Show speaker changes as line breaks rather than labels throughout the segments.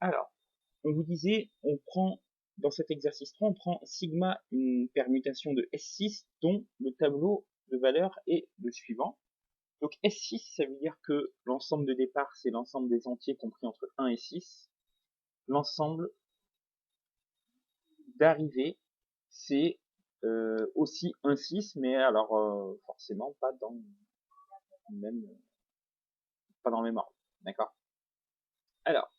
Alors, on vous disait, on prend, dans cet exercice 3, on prend sigma une permutation de S6 dont le tableau de valeurs est le suivant. Donc S6, ça veut dire que l'ensemble de départ, c'est l'ensemble des entiers compris entre 1 et 6. L'ensemble d'arrivée, c'est aussi un 6, mais alors forcément pas dans le même ordre. D'accord? Alors,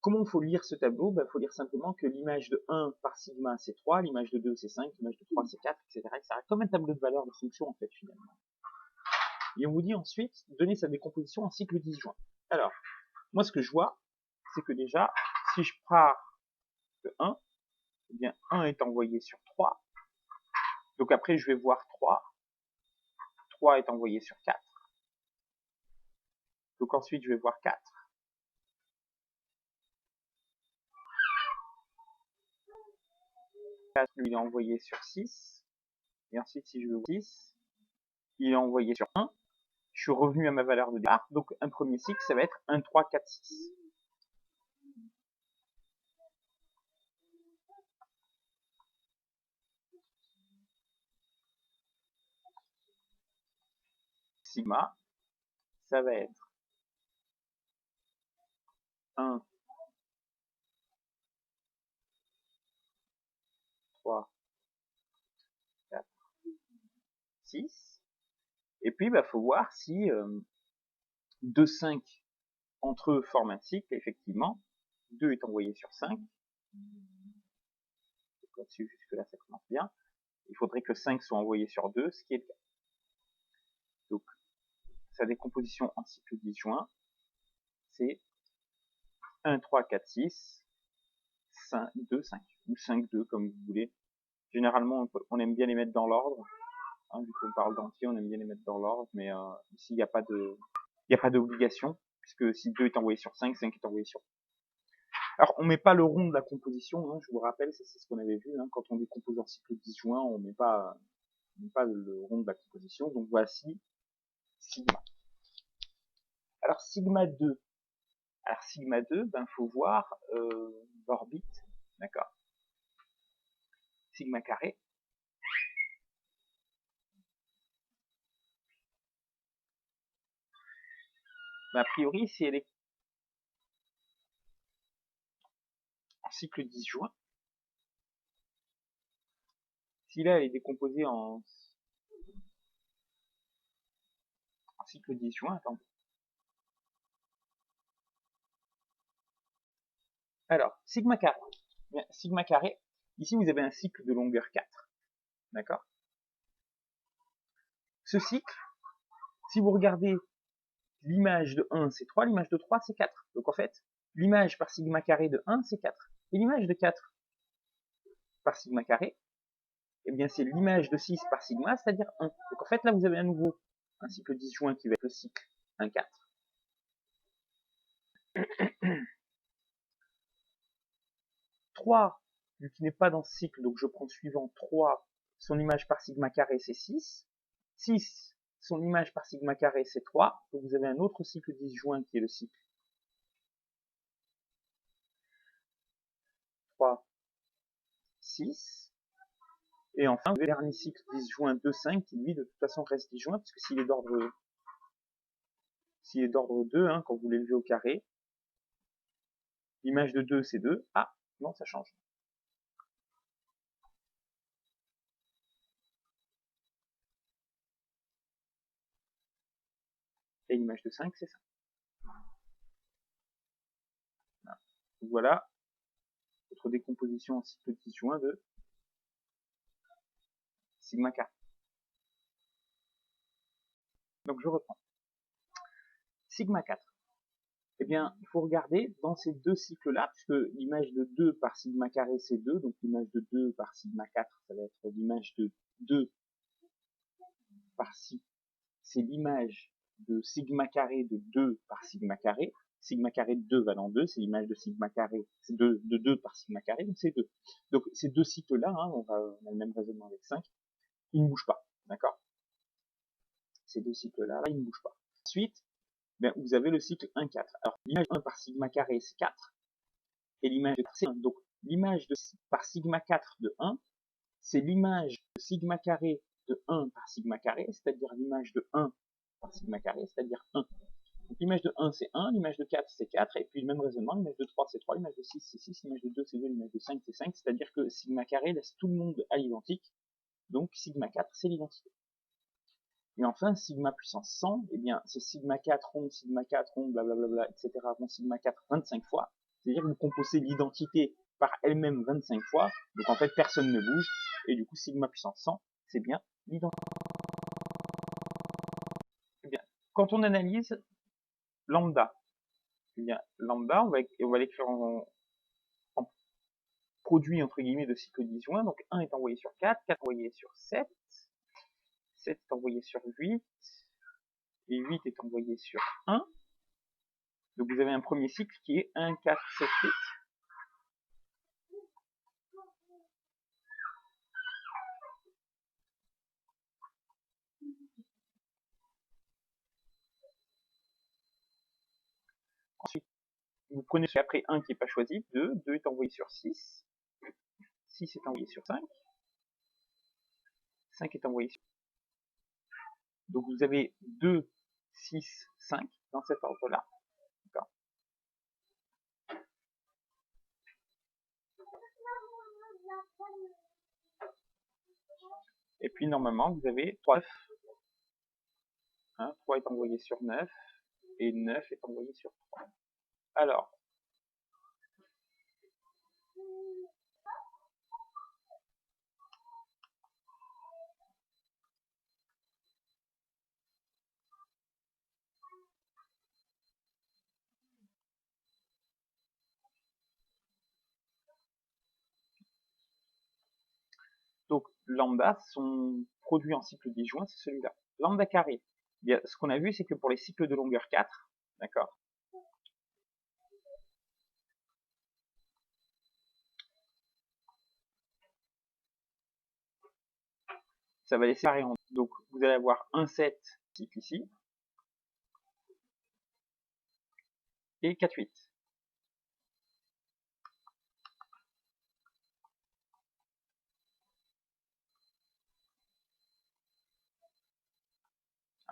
comment il faut lire ce tableau? Il faut lire simplement que l'image de 1 par sigma c'est 3, l'image de 2 c'est 5, l'image de 3 c'est 4, etc., etc. Comme un tableau de valeurs de fonction en fait finalement. Et on vous dit ensuite, donner sa décomposition en cycle disjoint. Alors, moi ce que je vois, c'est que déjà, si je pars de 1, eh bien 1 est envoyé sur 3. Donc après je vais voir 3. 3 est envoyé sur 4. Donc ensuite je vais voir 4. 4 lui il est envoyé sur 6. Et ensuite si je veux voir 6, il est envoyé sur 1. Je suis revenu à ma valeur de départ, donc un premier cycle, ça va être 1, 3, 4, 6. Sigma, ça va être 1, 3, 4, 6. Et puis, faut voir si 2, 5 entre eux forment un cycle, effectivement. 2 est envoyé sur 5. Là-dessus, jusque-là, ça commence bien. Il faudrait que 5 soit envoyé sur 2, ce qui est le cas. Donc, sa décomposition en cycle disjoint, c'est 1, 3, 4, 6, 5, 2, 5, ou 5, 2, comme vous voulez. Généralement, on aime bien les mettre dans l'ordre. Vu qu'on parle d'entiers, on aime bien les mettre dans l'ordre, mais ici, il n'y a pas d'obligation, puisque si 2 est envoyé sur 5, 5 est envoyé sur 2. Alors, on met pas le rond de la composition, je vous rappelle, c'est ce qu'on avait vu, quand on décompose en cycle disjoint, on met pas le rond de la composition, donc voici sigma. Alors, sigma 2. Alors, sigma 2, faut voir l'orbite, d'accord. Sigma carré. A priori, si elle est en cycle disjoint, si là elle est décomposée en cycle disjoint, attendez. Alors, sigma carré. Bien, sigma carré, ici vous avez un cycle de longueur 4. D'accord? Ce cycle, si vous regardez l'image de 1, c'est 3, l'image de 3, c'est 4. Donc en fait, l'image par sigma carré de 1, c'est 4. Et l'image de 4 par sigma carré, eh bien c'est l'image de 6 par sigma, c'est-à-dire 1. Donc en fait, là vous avez à nouveau un cycle disjoint qui va être le cycle 1, 4. 3, vu qu'il n'est pas dans ce cycle, donc je prends le suivant, 3, son image par sigma carré, c'est 6. 6, son image par sigma carré, c'est 3. Donc vous avez un autre cycle disjoint qui est le cycle 3, 6. Et enfin, le dernier cycle disjoint 2, 5, qui lui, de toute façon, reste disjoint, parce que s'il est d'ordre 2, quand vous l'élevez au carré, l'image de 2, c'est 2. Ah, non, ça change. Et l'image de 5, c'est ça. Voilà votre décomposition en cycle disjoint de sigma k. Donc je reprends. Sigma 4. Eh bien, il faut regarder dans ces deux cycles-là, puisque l'image de 2 par sigma carré, c'est 2, donc l'image de 2 par sigma 4, ça va être l'image de 2 par si. C'est l'image de sigma carré de 2 par sigma carré. Sigma carré de 2 va dans 2, c'est l'image de sigma carré, c'est de 2 par sigma carré, donc c'est 2. Donc ces deux cycles-là, on a le même raisonnement avec 5, ils ne bougent pas, d'accord? Ces deux cycles-là, ils ne bougent pas. Ensuite, vous avez le cycle 1, 4. Alors, l'image 1 par sigma carré, c'est 4. et l'image de 4 c'est 1. Donc l'image par sigma 4 de 1, c'est l'image de sigma carré de 1 par sigma carré, c'est-à-dire l'image de 1 par sigma carré, c'est-à-dire 1. Donc l'image de 1 c'est 1, l'image de 4 c'est 4, et puis le même raisonnement, l'image de 3 c'est 3, l'image de 6 c'est 6, l'image de 2 c'est 2, l'image de 5 c'est 5, c'est-à-dire que sigma carré laisse tout le monde à l'identique, donc sigma 4 c'est l'identité. Et enfin, sigma puissance 100, eh bien, c'est sigma 4 rond, blablabla, etc. rond, sigma 4 25 fois. C'est-à-dire que vous composez l'identité par elle-même 25 fois, donc en fait, personne ne bouge, et du coup, sigma puissance 100, c'est bien l'identité. Eh bien, quand on analyse lambda, eh bien, lambda, on va l'écrire en produit, entre guillemets, de cycle disjoint, donc 1 est envoyé sur 4, 4 est envoyé sur 7, 7 est envoyé sur 8, et 8 est envoyé sur 1. Donc vous avez un premier cycle qui est 1, 4, 7, 8. Ensuite, vous prenez après 1 qui n'est pas choisi, 2, 2 est envoyé sur 6, 6 est envoyé sur 5, 5 est envoyé sur... Donc vous avez 2, 6, 5 dans cet ordre-là. Et puis normalement vous avez 3, 9. 3 est envoyé sur 9 et 9 est envoyé sur 3. Alors, donc lambda, son produit en cycle disjoint, c'est celui-là. Lambda carré, bien, ce qu'on a vu, c'est que pour les cycles de longueur 4, d'accord, ça va les séparer en deux. Donc vous allez avoir un 7 cycle ici, et 4, 8.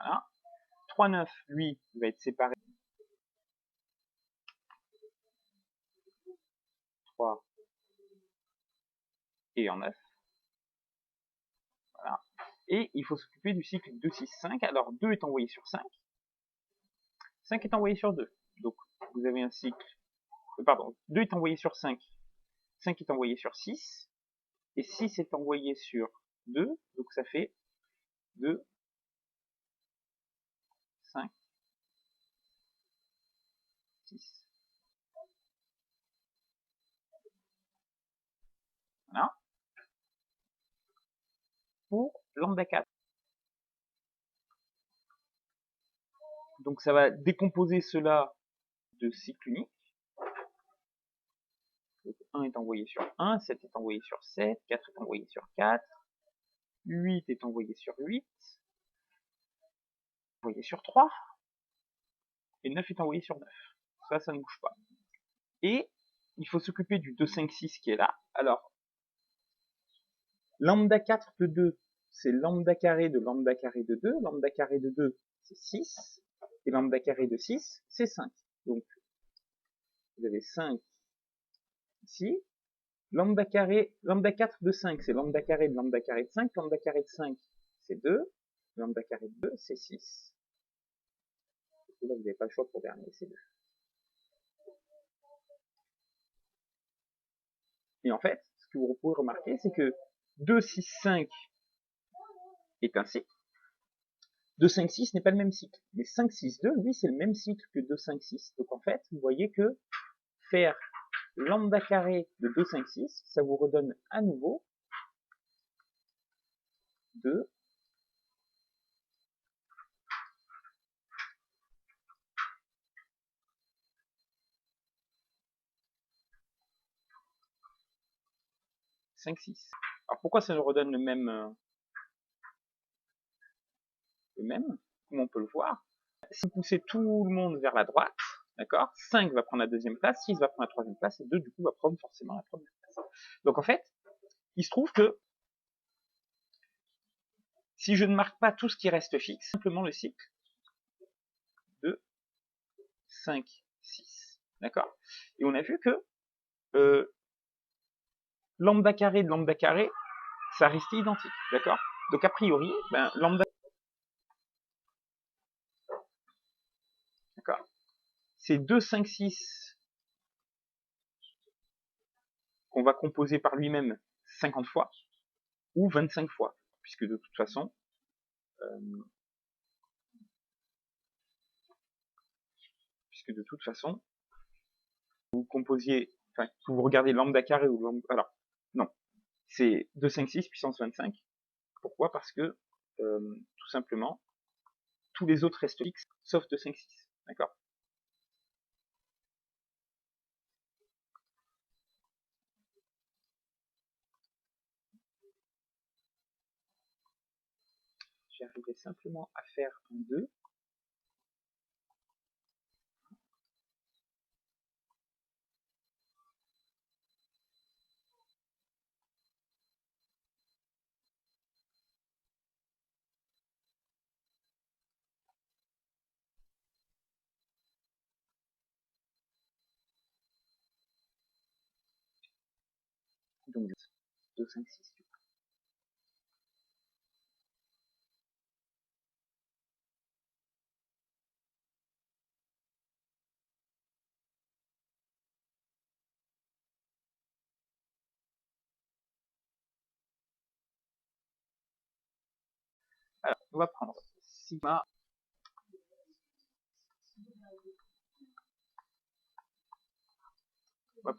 Voilà. 3, 9, lui, va être séparé. 3 et en 9. Voilà. Et il faut s'occuper du cycle 2, 6, 5. Alors 2 est envoyé sur 5. 5 est envoyé sur 2. Donc vous avez un cycle... Pardon, 2 est envoyé sur 5. 5 est envoyé sur 6. Et 6 est envoyé sur 2. Donc ça fait 2, 5, 6. Voilà. Pour lambda 4. Donc ça va décomposer cela de cycle unique. Donc 1 est envoyé sur 1, 7 est envoyé sur 7, 4 est envoyé sur 4, 8 est envoyé sur 8, envoyé sur 3, et 9 est envoyé sur 9. Ça ne bouge pas. Et il faut s'occuper du 2, 5, 6 qui est là. Alors, lambda 4 de 2, c'est lambda carré de 2, lambda carré de 2, c'est 6, et lambda carré de 6, c'est 5. Donc, vous avez 5 ici. Lambda 4 de 5, c'est lambda carré de 5, lambda carré de 5, c'est 2, lambda carré de 2, c'est 6. Et là, vous n'avez pas le choix pour dernier, c'est 2. Et en fait, ce que vous pouvez remarquer, c'est que 2, 6, 5 est un cycle. 2, 5, 6 n'est pas le même cycle. Mais 5, 6, 2, lui, c'est le même cycle que 2, 5, 6. Donc en fait, vous voyez que faire lambda carré de 2, 5, 6, ça vous redonne à nouveau 2, 5, 6. Alors pourquoi ça nous redonne le même Comment on peut le voir? Si vous poussez tout le monde vers la droite, d'accord? 5 va prendre la deuxième place, 6 va prendre la troisième place, et 2, du coup, va prendre forcément la première place. Donc, en fait, il se trouve que si je ne marque pas tout ce qui reste fixe, simplement le cycle de 5, 6, d'accord? Et on a vu que lambda carré de lambda carré, ça restait identique, d'accord? Donc, a priori, ben, lambda, d'accord? C'est 2, 5, 6 qu'on va composer par lui-même 50 fois, ou 25 fois, puisque de toute façon, vous composiez, enfin, que vous regardez lambda carré ou lambda, alors, non, c'est 2, 5, 6 puissance 25. Pourquoi? Parce que, tout simplement, tous les autres restent fixes, sauf 2, 5, 6, d'accord? J'arriverai simplement à faire un 2. Donc, 2, 5, 6. Alors, on va prendre sigma,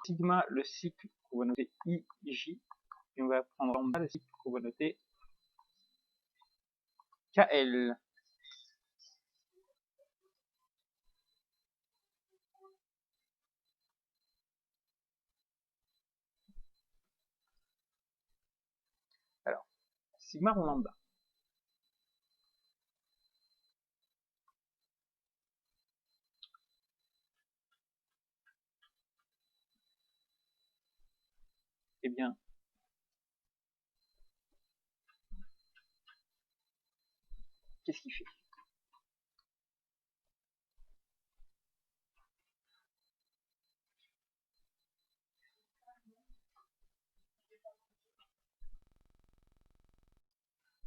sigma, le cycle qu'on va noter IJ, et on va prendre lambda, le cycle qu'on va noter KL. Alors, sigma ou lambda? Eh bien, qu'est-ce qu'il fait?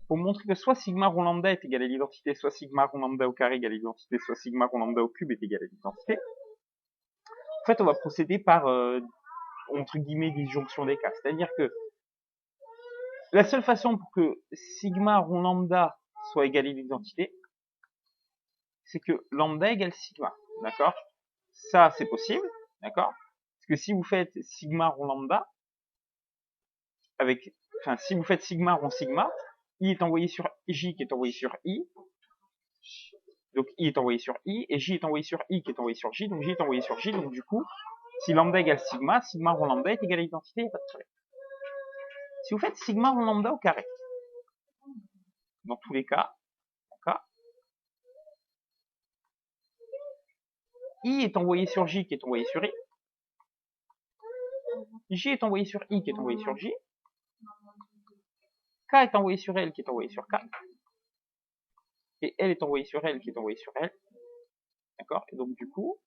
Pour montrer que soit sigma rond lambda est égal à l'identité, soit sigma rond lambda au carré égale à l'identité, soit sigma rond lambda au cube est égal à l'identité, en fait, on va procéder par, entre guillemets, disjonction des cas. C'est-à-dire que la seule façon pour que sigma rond lambda soit égal à l'identité, c'est que lambda égale sigma, d'accord? Ça, c'est possible, d'accord? Parce que si vous faites sigma rond lambda, si vous faites sigma rond sigma, I est envoyé sur J qui est envoyé sur I, donc I est envoyé sur I, et J est envoyé sur I qui est envoyé sur J, donc J est envoyé sur J, donc du coup, si lambda égale sigma, sigma rond lambda est égal à l'identité, il n'y a pas de problème. Si vous faites sigma rond lambda au carré, dans tous les cas, d'accord, I est envoyé sur J qui est envoyé sur I, J est envoyé sur I qui est envoyé sur J, K est envoyé sur L qui est envoyé sur K, et L est envoyé sur L qui est envoyé sur L, d'accord? Et donc du coup,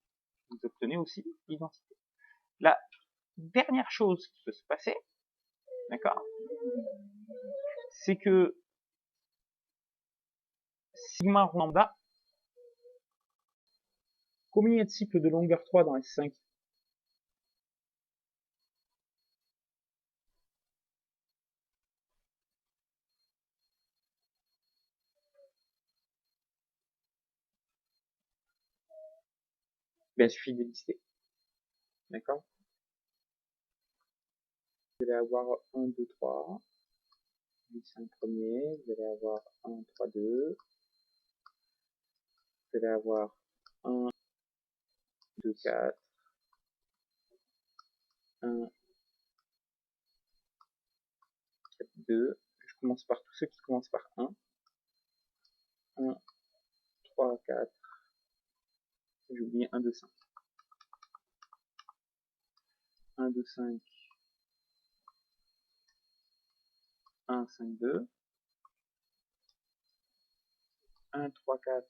vous obtenez aussi l'identité. La dernière chose qui peut se passer, d'accord, c'est que sigma rond lambda, combien il y a de cycles de longueur 3 dans S5? Ben, il suffit de lister, d'accord? Vous allez avoir 1, 2, 3, 5 premiers, vous allez avoir 1, 3, 2, vous allez avoir 1, 2, 4, 1, 4, 2. Je commence par tous ceux qui commencent par 1. 1, 3, 4. J'ai oublié 1, 2, 5. 1, 2, 5, 1, 5, 2, 1, 3, 4,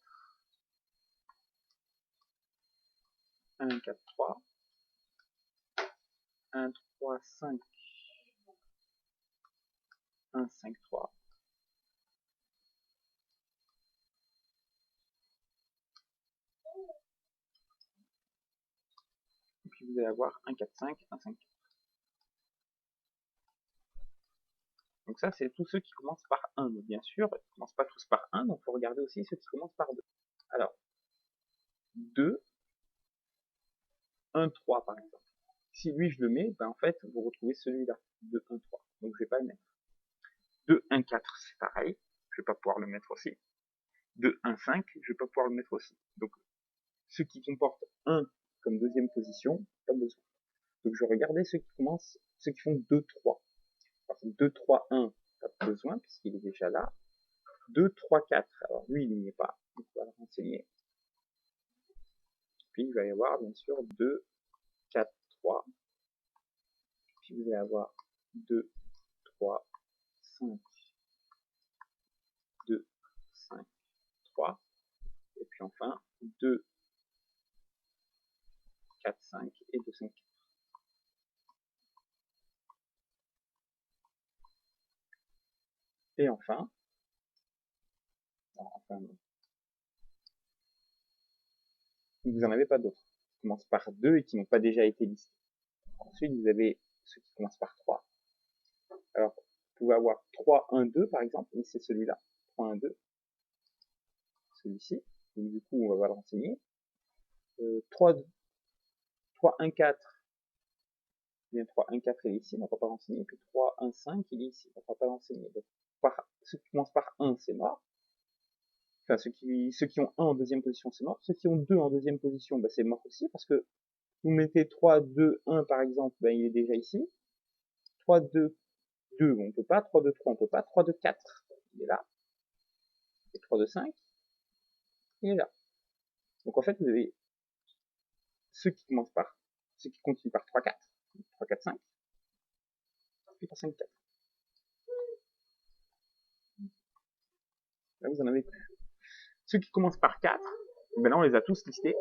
1, 4, 3, 1, 3, 5, 1, 5, 3, et puis vous allez avoir 1, 4, 5, 1, 5, 4. Donc ça, c'est tous ceux qui commencent par 1, mais bien sûr, ils ne commencent pas tous par 1, donc il faut regarder aussi ceux qui commencent par 2. Alors, 2, 1, 3 par exemple. Si lui je le mets, ben en fait, vous retrouvez celui-là, 2, 1, 3. Donc je vais pas le mettre. 2, 1, 4, c'est pareil, je vais pas pouvoir le mettre aussi. 2, 1, 5, je vais pas pouvoir le mettre aussi. Donc, ceux qui comportent 1 comme deuxième position, pas besoin. Donc je vais regarder ceux qui commencent, ceux qui font 2, 3. Alors, 2, 3, 1, pas besoin, puisqu'il est déjà là. 2, 3, 4, alors lui, il n'y est pas, donc on va le renseigner. Puis il va y avoir, bien sûr, 2, 4, 3. Puis vous allez avoir 2, 3, 5, 2, 5, 3. Et puis enfin, 2, 4, 5 et 2, 5, 4. Et enfin, vous n'en avez pas d'autres qui commencent par 2 et qui n'ont pas déjà été listés. Ensuite, vous avez ceux qui commencent par 3. Alors, vous pouvez avoir 3, 1, 2 par exemple, mais c'est celui-là, 3, 1, 2. Celui-ci. Donc du coup, on va le renseigner. 3, 1, 4. Bien 3, 1, 4 il est ici, on ne va pas renseigner. Et puis 3, 1, 5, il est ici, on ne va pas renseigner. Donc, ceux qui commencent par 1, c'est mort. Enfin, ceux qui ont 1 en deuxième position, c'est mort. Ceux qui ont 2 en deuxième position, bah, c'est mort aussi, parce que vous mettez 3, 2, 1 par exemple, ben, il est déjà ici. 3, 2, 2, on peut pas. 3, 2, 3, on peut pas. 3, 2, 4, il est là. Et 3, 2, 5, il est là. Donc en fait, vous avez ceux qui continuent par 3, 4, 3, 4, 5, puis 3, 5, 4. Là, vous en avez plus. Ceux qui commencent par 4, ben là, on les a tous listés.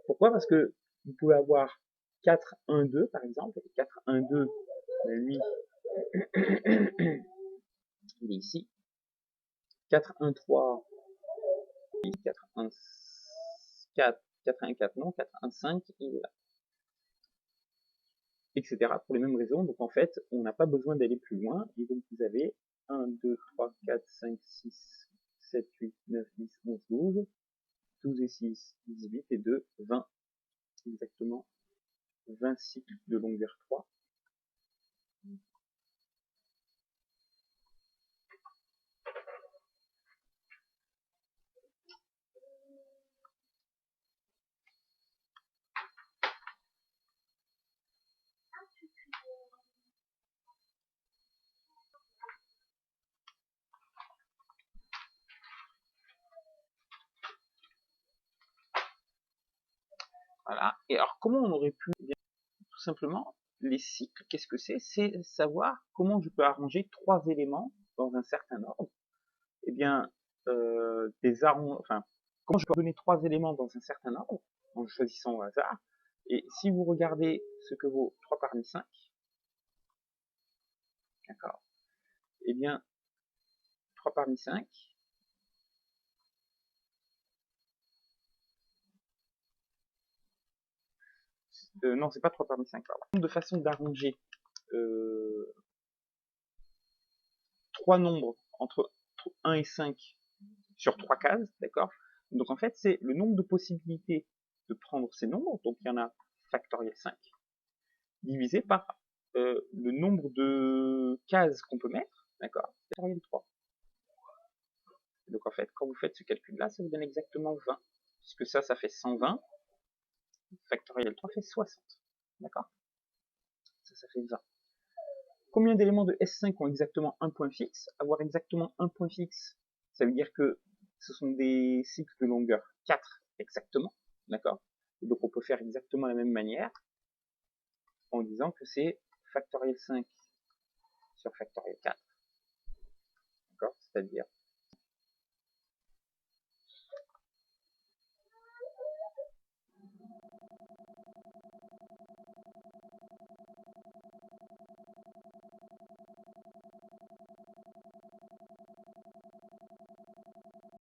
Pourquoi? Parce que vous pouvez avoir 4, 1, 2, par exemple. 4, 1, 2, lui, il est ici. 4, 1, 3, 4, 1, 4, 4, 1, 4, non. 4, 1, 5, il est là. Etc. pour les mêmes raisons. Donc en fait, on n'a pas besoin d'aller plus loin. Et donc vous avez 1, 2, 3, 4, 5, 6, 7, 8, 9, 10, 11, 12. 12 et 6, 18 et 2, 20. Exactement 20 cycles de longueur 3. Voilà. Et alors, comment on aurait pu, tout simplement, les cycles, qu'est-ce que c'est? C'est savoir comment je peux arranger 3 éléments dans un certain ordre. Eh bien, comment je peux donner 3 éléments dans un certain ordre, en choisissant au hasard. Et si vous regardez ce que vaut 3 parmi 5, d'accord, eh bien, 3 parmi 5, non, c'est pas 3 parmi 5, pardon. De façon d'arranger 3 nombres entre 1 et 5 sur 3 cases, d'accord? Donc en fait, c'est le nombre de possibilités de prendre ces nombres, donc il y en a factoriel 5, divisé par le nombre de cases qu'on peut mettre, d'accord? Factoriel 3. Donc en fait, quand vous faites ce calcul-là, ça vous donne exactement 20, puisque ça fait 120, factoriel 3 fait 60, d'accord? Ça fait 20. Combien d'éléments de S5 ont exactement un point fixe? Avoir exactement un point fixe, ça veut dire que ce sont des cycles de longueur 4 exactement, d'accord? Donc on peut faire exactement la même manière. en disant que c'est factoriel 5 sur factoriel 4. D'accord? C'est-à-dire